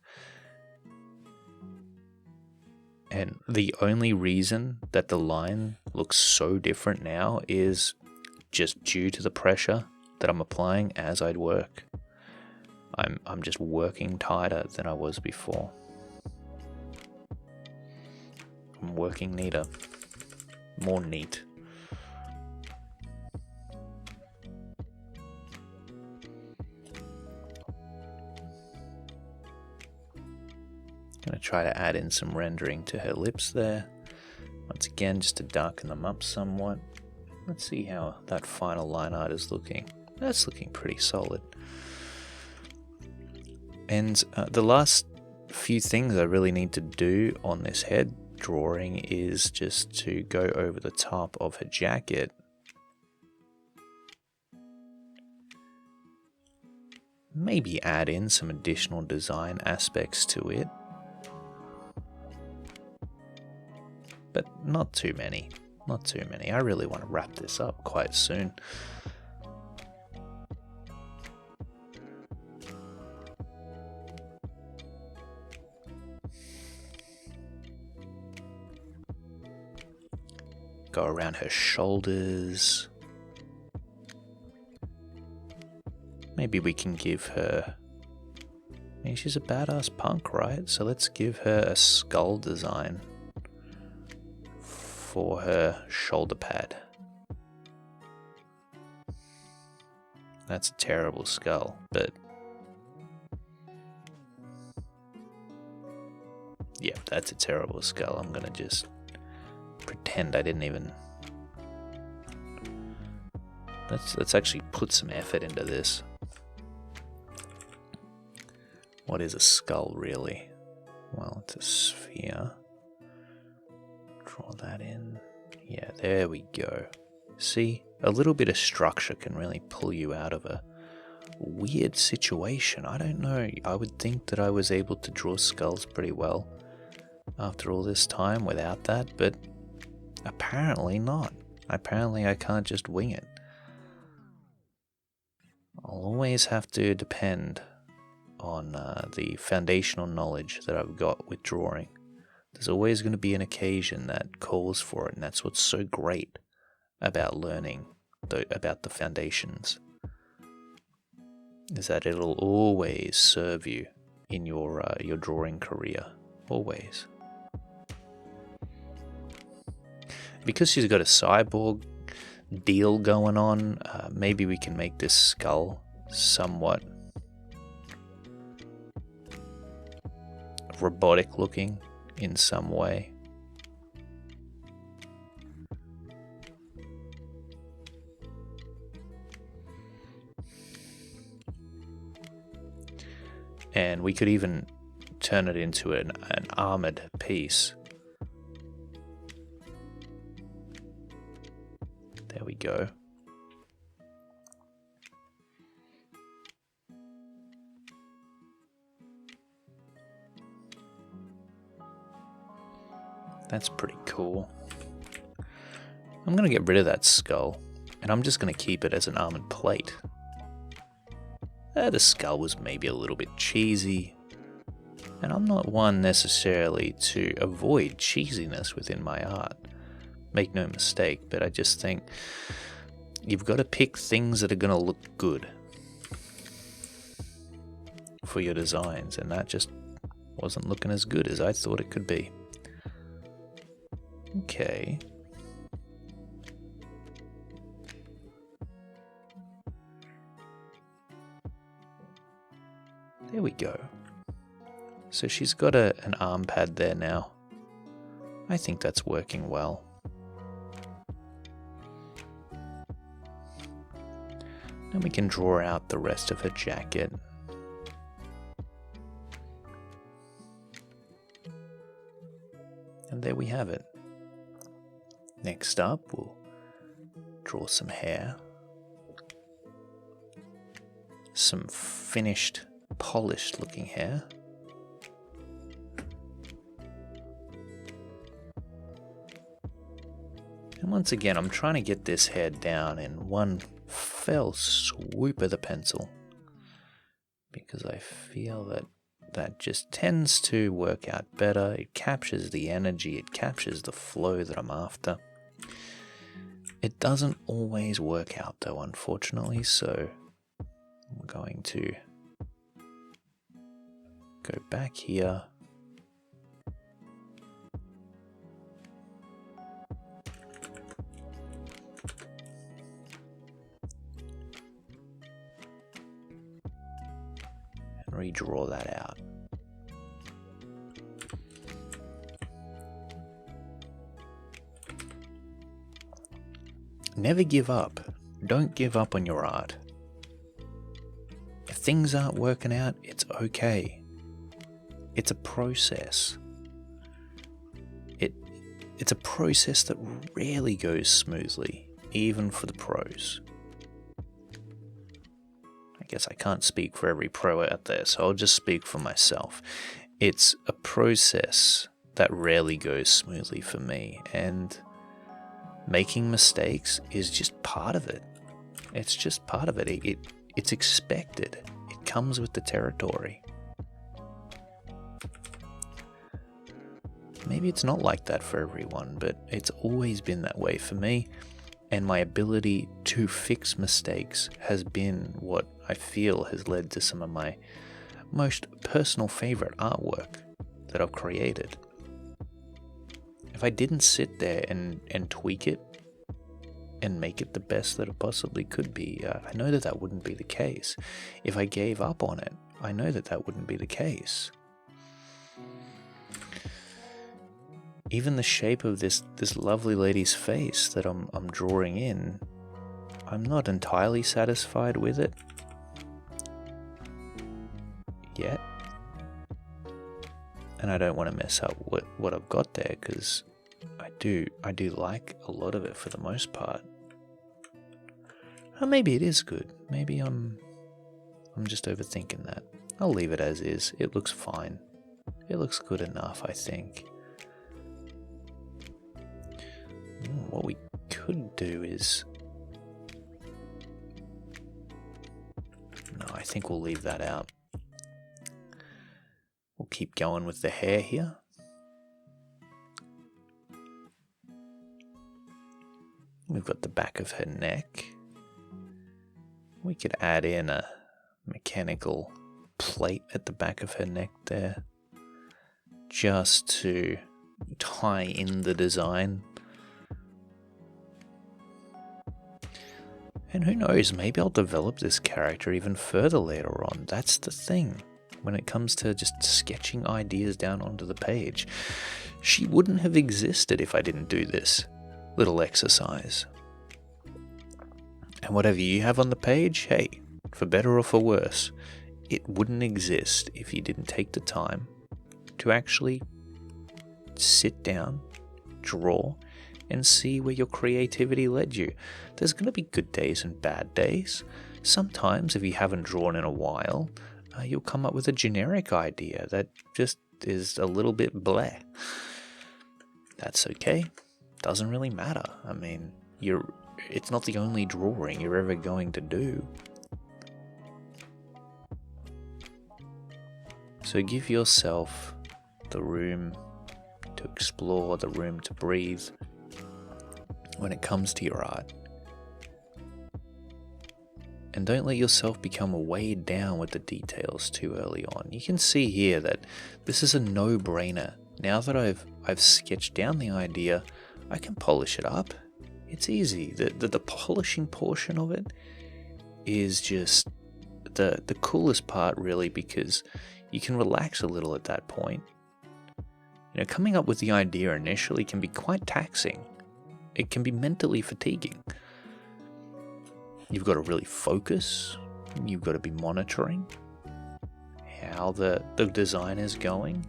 And the only reason that the line looks so different now is just due to the pressure that I'm applying as I'd work. I'm just working tighter than I was before. I'm working neater, more neat. Gonna try to add in some rendering to her lips there. Once again, just to darken them up somewhat. Let's see how that final line art is looking. That's looking pretty solid. And the last few things I really need to do on this head drawing is just to go over the top of her jacket. Maybe add in some additional design aspects to it. But not too many. Not too many. I really want to wrap this up quite soon. Go around her shoulders. Maybe we can give her... I mean, she's a badass punk, right? So let's give her a skull design for her shoulder pad. That's a terrible skull, but... yeah, that's a terrible skull. I'm gonna just pretend I didn't even... Let's actually put some effort into this. What is a skull, really? Well, it's a sphere. Draw that in. Yeah, there we go. See? A little bit of structure can really pull you out of a weird situation. I don't know. I would think that I was able to draw skulls pretty well after all this time without that, but apparently not. Apparently I can't just wing it. I'll always have to depend on the foundational knowledge that I've got with drawing. There's always going to be an occasion that calls for it, and that's what's so great about learning about the foundations, is that it'll always serve you in your drawing career. Always. Because she's got a cyborg deal going on, maybe we can make this skull somewhat robotic looking in some way. And we could even turn it into an armored piece. There we go. That's pretty cool. I'm going to get rid of that skull, and I'm just going to keep it as an armored plate. The skull was maybe a little bit cheesy, and I'm not one necessarily to avoid cheesiness within my art. Make no mistake, but I just think you've got to pick things that are going to look good for your designs, and that just wasn't looking as good as I thought it could be. Okay. There we go. So she's got an arm pad there now. I think that's working well. And we can draw out the rest of her jacket. And there we have it. Next up, we'll draw some hair. Some finished, polished looking hair. And once again, I'm trying to get this hair down in one fell swoop of the pencil, because I feel that just tends to work out better. It captures the energy, it captures the flow that I'm after. It doesn't always work out though, unfortunately, so I'm going to go back here. And redraw that out. Never give up. Don't give up on your art. If things aren't working out, it's okay. It's a process. It's a process that rarely goes smoothly, even for the pros. I guess I can't speak for every pro out there, so I'll just speak for myself. It's a process that rarely goes smoothly for me, and making mistakes is just part of it. It's just part of it. It's expected. It comes with the territory. Maybe it's not like that for everyone, but it's always been that way for me, and my ability to fix mistakes has been what I feel has led to some of my most personal favorite artwork that I've created. If I didn't sit there and tweak it and make it the best that it possibly could be, I know that wouldn't be the case. If I gave up on it, I know that wouldn't be the case. Even the shape of this lovely lady's face that I'm drawing in, I'm not entirely satisfied with it yet. And I don't want to mess up what I've got there, because I do like a lot of it for the most part. Or maybe it is good. Maybe I'm just overthinking that. I'll leave it as is. It looks fine. It looks good enough, I think. What we could do is... No, I think we'll leave that out. We'll keep going with the hair here. We've got the back of her neck. We could add in a mechanical plate at the back of her neck there, just to tie in the design. And who knows, maybe I'll develop this character even further later on. That's the thing. When it comes to just sketching ideas down onto the page, she wouldn't have existed if I didn't do this little exercise. And whatever you have on the page, hey, for better or for worse, it wouldn't exist if you didn't take the time to actually sit down, draw, and see where your creativity led you. There's going to be good days and bad days. Sometimes, if you haven't drawn in a while, you'll come up with a generic idea that just is a little bit bleh. That's okay. Doesn't really matter. I mean, it's not the only drawing you're ever going to do. So give yourself the room to explore, the room to breathe when it comes to your art. And don't let yourself become weighed down with the details too early on. You can see here that this is a no-brainer. Now that I've sketched down the idea, I can polish it up. It's easy. The polishing portion of it is just the coolest part, really, because you can relax a little at that point. Coming up with the idea initially can be quite taxing. It can be mentally fatiguing. you've got to really focus. You've got to be monitoring how the design is going,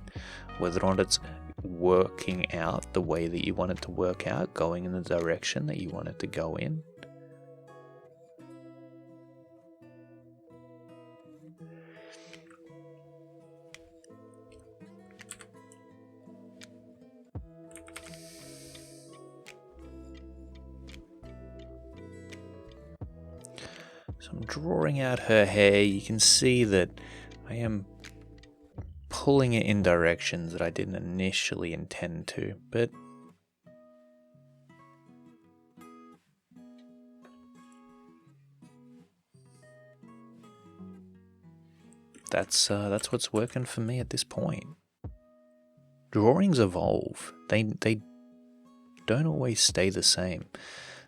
whether or not it's working out the way that you want it to work out, going in the direction that you want it to go in. So I'm drawing out her hair. You can see that I am pulling it in directions that I didn't initially intend to, but that's what's working for me at this point. Drawings evolve. They don't always stay the same.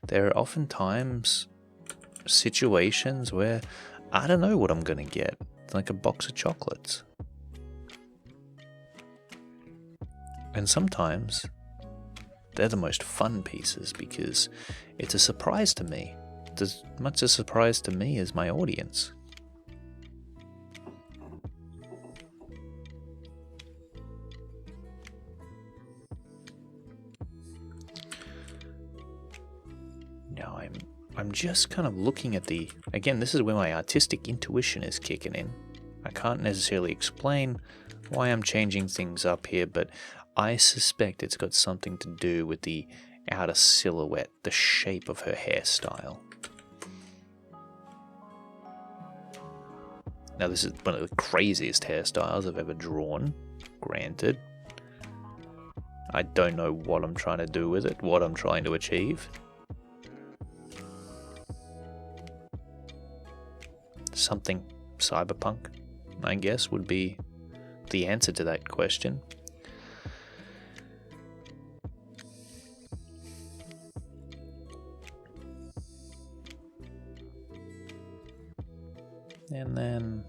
There are oftentimes situations where I don't know what I'm going to get. It's like a box of chocolates. And sometimes they're the most fun pieces because it's a surprise to me. It's as much a surprise to me as my audience. Now I'm just kind of looking at again, this is where my artistic intuition is kicking in. I can't necessarily explain why I'm changing things up here, but I suspect it's got something to do with the outer silhouette, the shape of her hairstyle. Now this is one of the craziest hairstyles I've ever drawn, granted. I don't know what I'm trying to do with it, what I'm trying to achieve. Something cyberpunk, I guess, would be the answer to that question. And then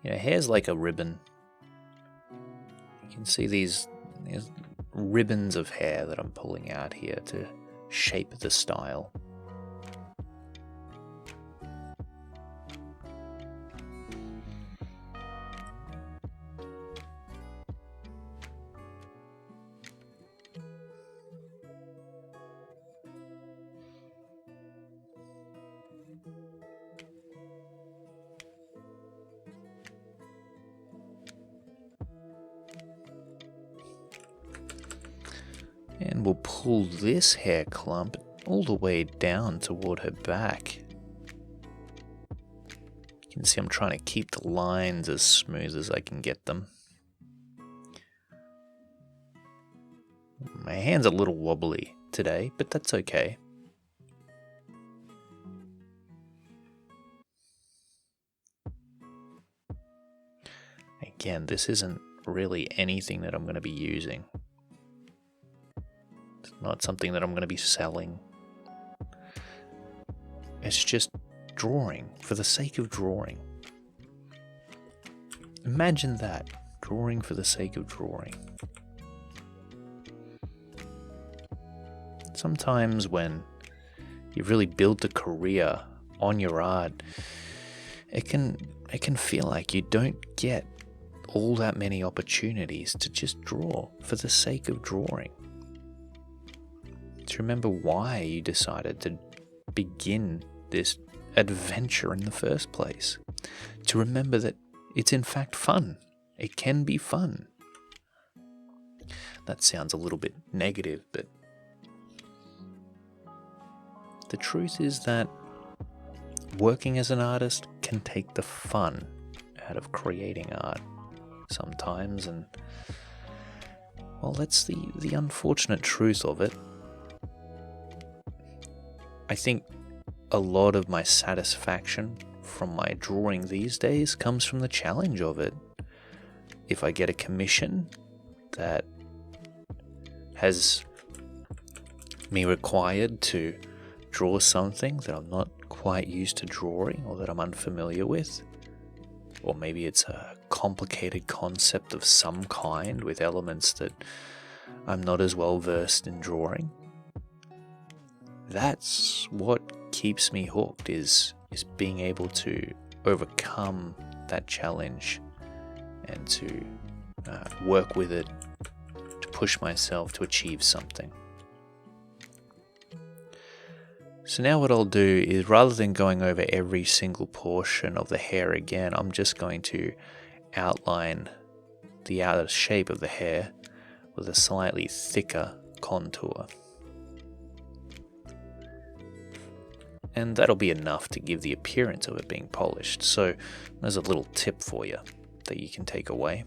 hair's like a ribbon. You can see these ribbons of hair that I'm pulling out here to shape the style. And we'll pull this hair clump all the way down toward her back. You can see I'm trying to keep the lines as smooth as I can get them. My hand's a little wobbly today, but that's okay. Again, this isn't really anything that I'm going to be using. It's not something that I'm going to be selling. It's just drawing for the sake of drawing. Imagine that, drawing for the sake of drawing. Sometimes when you've really built a career on your art, it can feel like you don't get all that many opportunities to just draw for the sake of drawing. To remember why you decided to begin this adventure in the first place. To remember that it's in fact fun. It can be fun. That sounds a little bit negative, but the truth is that working as an artist can take the fun out of creating art sometimes, and well, that's the unfortunate truth of it. I think a lot of my satisfaction from my drawing these days comes from the challenge of it. If I get a commission that has me required to draw something that I'm not quite used to drawing or that I'm unfamiliar with, or maybe it's a complicated concept of some kind with elements that I'm not as well versed in drawing. That's what keeps me hooked, is being able to overcome that challenge and to work with it, to push myself to achieve something. So now what I'll do is, rather than going over every single portion of the hair again, I'm just going to outline the outer shape of the hair with a slightly thicker contour. And that'll be enough to give the appearance of it being polished. So there's a little tip for you that you can take away.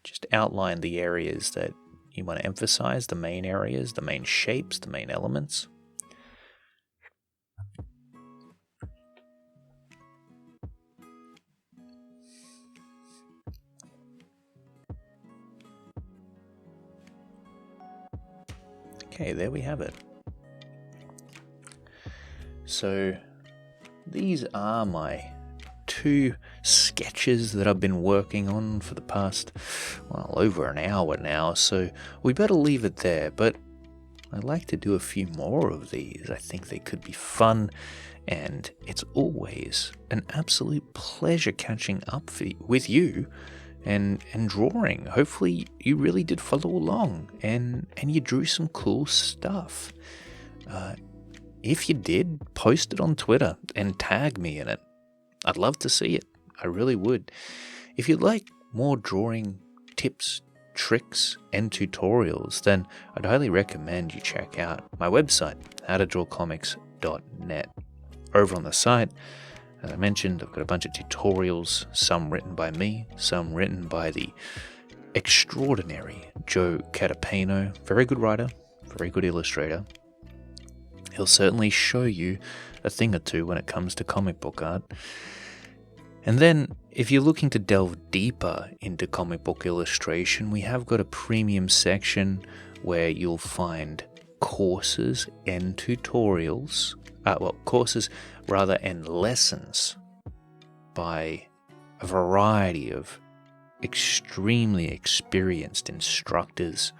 Just outline the areas that you want to emphasize, the main areas, the main shapes, the main elements. Okay, there we have it. So these are my 2 sketches that I've been working on for the past, over an hour now, so we better leave it there, but I'd like to do a few more of these. I think they could be fun, and it's always an absolute pleasure catching up with you and drawing. Hopefully you really did follow along and you drew some cool stuff. If you did, post it on Twitter and tag me in it. I'd love to see it. I really would. If you'd like more drawing tips, tricks, and tutorials, then I'd highly recommend you check out my website, howtodrawcomics.net. Over on the site, as I mentioned, I've got a bunch of tutorials, some written by me, some written by the extraordinary Joe Catapano. Very good writer, very good illustrator. He'll certainly show you a thing or two when it comes to comic book art. And then, if you're looking to delve deeper into comic book illustration, we have got a premium section where you'll find courses and tutorials, courses and lessons by a variety of extremely experienced instructors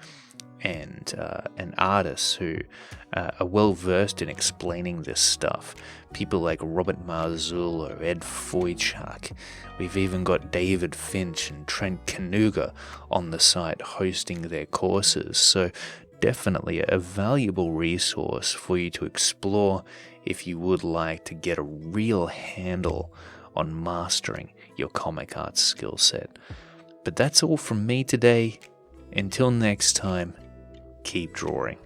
and artists who are well versed in explaining this stuff. People like Robert Marzullo, Ed Foychuk. We've even got David Finch and Trent Kanuga on the site hosting their courses. So definitely a valuable resource for you to explore if you would like to get a real handle on mastering your comic art skill set. But that's all from me today. Until next time, keep drawing.